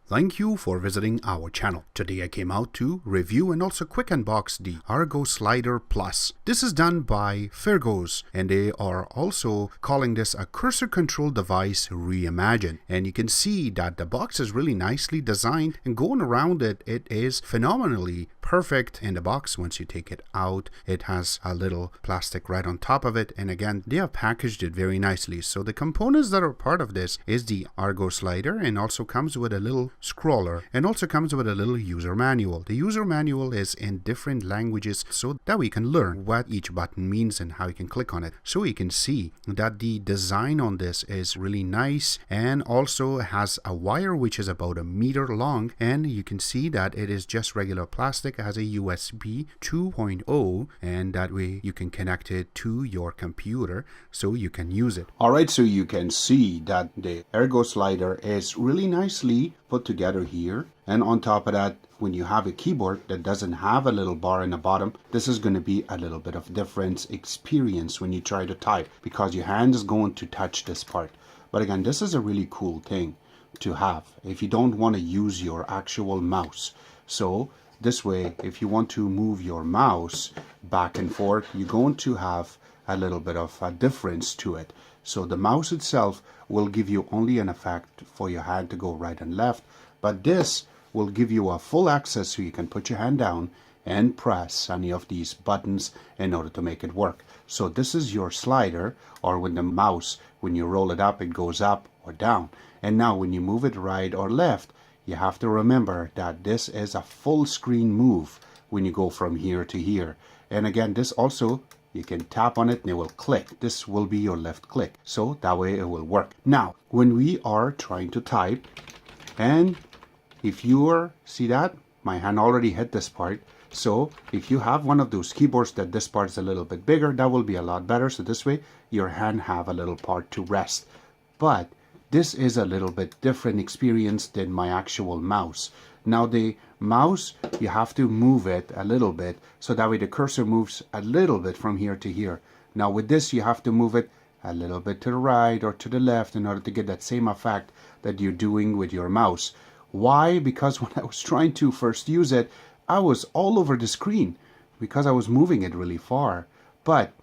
Thank you for visiting our channel. Today I came out to review and also quick unbox the Ergoslider Plus. This is done by Ergos, and they are also calling this a cursor control device reimagined. And you can see that the box is really nicely designed, and going around it, it is phenomenally perfect in the box. Once you take it out, it has a little plastic right on top of it, and again they have packaged it very nicely. So the components that are part of this is the Ergoslider, and also comes with a little scroller, and also comes with a little user manual. The user manual is in different languages so that we can learn what each button means and how you can click on it. So you can see that the design on this is really nice, and also has a wire which is about 1 meter long, and you can see that it is just regular plastic. It has a USB 2.0, and that way you can connect it to your computer so you can use it. Alright, so you can see that the Ergoslider is really nicely put together here, and on top of that, when you have a keyboard that doesn't have a little bar in the bottom, this is going to be a little bit of different experience when you try to type, because your hand is going to touch this part. But again, this is a really cool thing to have if you don't want to use your actual mouse. So this way, if you want to move your mouse back and forth, you're going to have a little bit of a difference to it. So the mouse itself will give you only an effect for your hand to go right and left, but this will give you a full access so you can put your hand down and press any of these buttons in order to make it work. So this is your slider, or when the mouse, when you roll it up, it goes up or down. And now when you move it right or left, you have to remember that this is a full screen move when you go from here to here. And again, this also, you can tap on it and it will click. This will be your left click. So that way it will work. Now, when we are trying to type, and if you see that, my hand already hit this part. So if you have one of those keyboards that this part is a little bit bigger, that will be a lot better. So this way your hand have a little part to rest. But this is a little bit different experience than my actual mouse. Now the mouse, you have to move it a little bit so that way the cursor moves a little bit from here to here. Now with this, you have to move it a little bit to the right or to the left in order to get that same effect that you're doing with your mouse. Why? Because when I was trying to first use it, I was all over the screen because I was moving it really far. But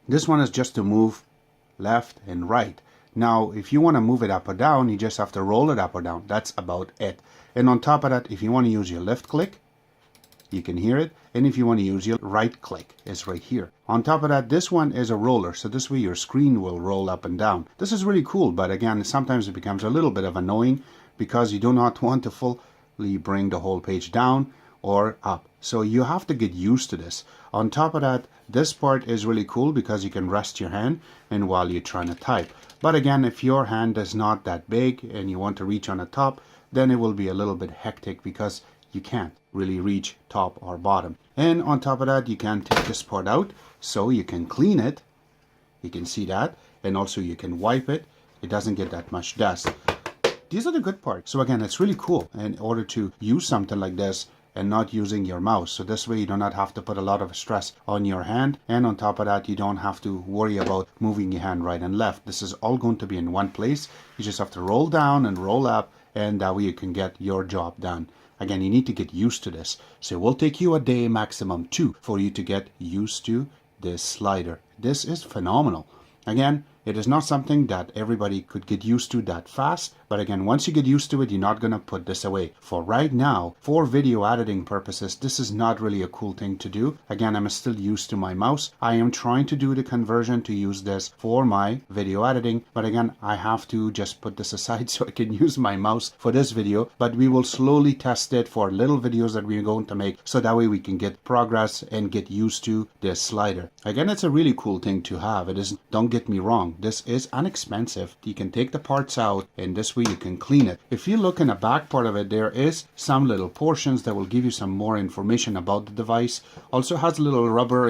this one is just to move left and right. Now, if you want to move it up or down, you just have to roll it up or down. That's about it. And on top of that, if you want to use your left click, you can hear it. And if you want to use your right click, it's right here. On top of that, this one is a roller. So this way your screen will roll up and down. This is really cool, but again, sometimes it becomes a little bit of annoying because you do not want to fully bring the whole page down or up. So you have to get used to this. On top of that, this part is really cool because you can rest your hand and while you're trying to type. But again, if your hand is not that big and you want to reach on the top, then it will be a little bit hectic because you can't really reach top or bottom. And on top of that, you can take this part out so you can clean it. You can see that. And also you can wipe it. It doesn't get that much dust. These are the good parts. So again, it's really cool in order to use something like this and not using your mouse. So this way you do not have to put a lot of stress on your hand, and on top of that, you don't have to worry about moving your hand right and left. This is all going to be in one place. You just have to roll down and roll up, and that way you can get your job done. Again, you need to get used to this. So it will take you a day, maximum 2, for you to get used to this slider. This is phenomenal. Again, it is not something that everybody could get used to that fast, but again, once you get used to it, you're not going to put this away. For right now, for video editing purposes, this is not really a cool thing to do. Again, I'm still used to my mouse. I am trying to do the conversion to use this for my video editing, but again, I have to just put this aside so I can use my mouse for this video, but we will slowly test it for little videos that we're going to make, so that way we can get progress and get used to this slider. Again, it's a really cool thing to have. It is, don't get me wrong, this is inexpensive. You can take the parts out and this way you can clean it. If you look in the back part of it, there is some little portions that will give you some more information about the device. Also has a little rubber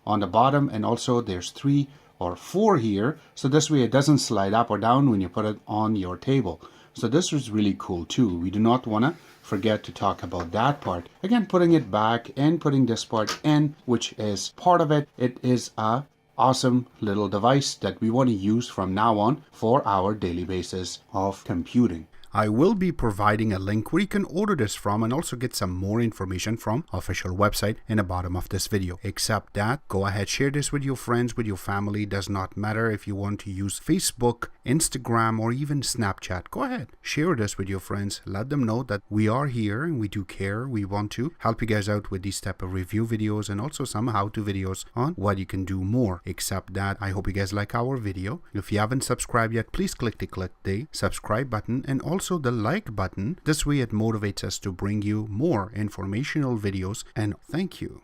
on the bottom, and also there's 3 or 4 here, so this way it doesn't slide up or down when you put it on your table. So this is really cool too. We do not want to forget to talk about that part. Again, putting it back and putting this part in, which is part of it. It is a awesome little device that we want to use from now on for our daily basis of computing. I will be providing a link where you can order this from and also get some more information from official website in the bottom of this video. Except that, go ahead, share this with your friends, with your family. Does not matter if you want to use Facebook, Instagram, or even Snapchat. Go ahead, share this with your friends. Let them know that we are here and we do care. We want to help you guys out with these type of review videos and also some how-to videos on what you can do more. Except that, I hope you guys like our video. If you haven't subscribed yet, please click the subscribe button and also the like button. This way it motivates us to bring you more informational videos, and thank you.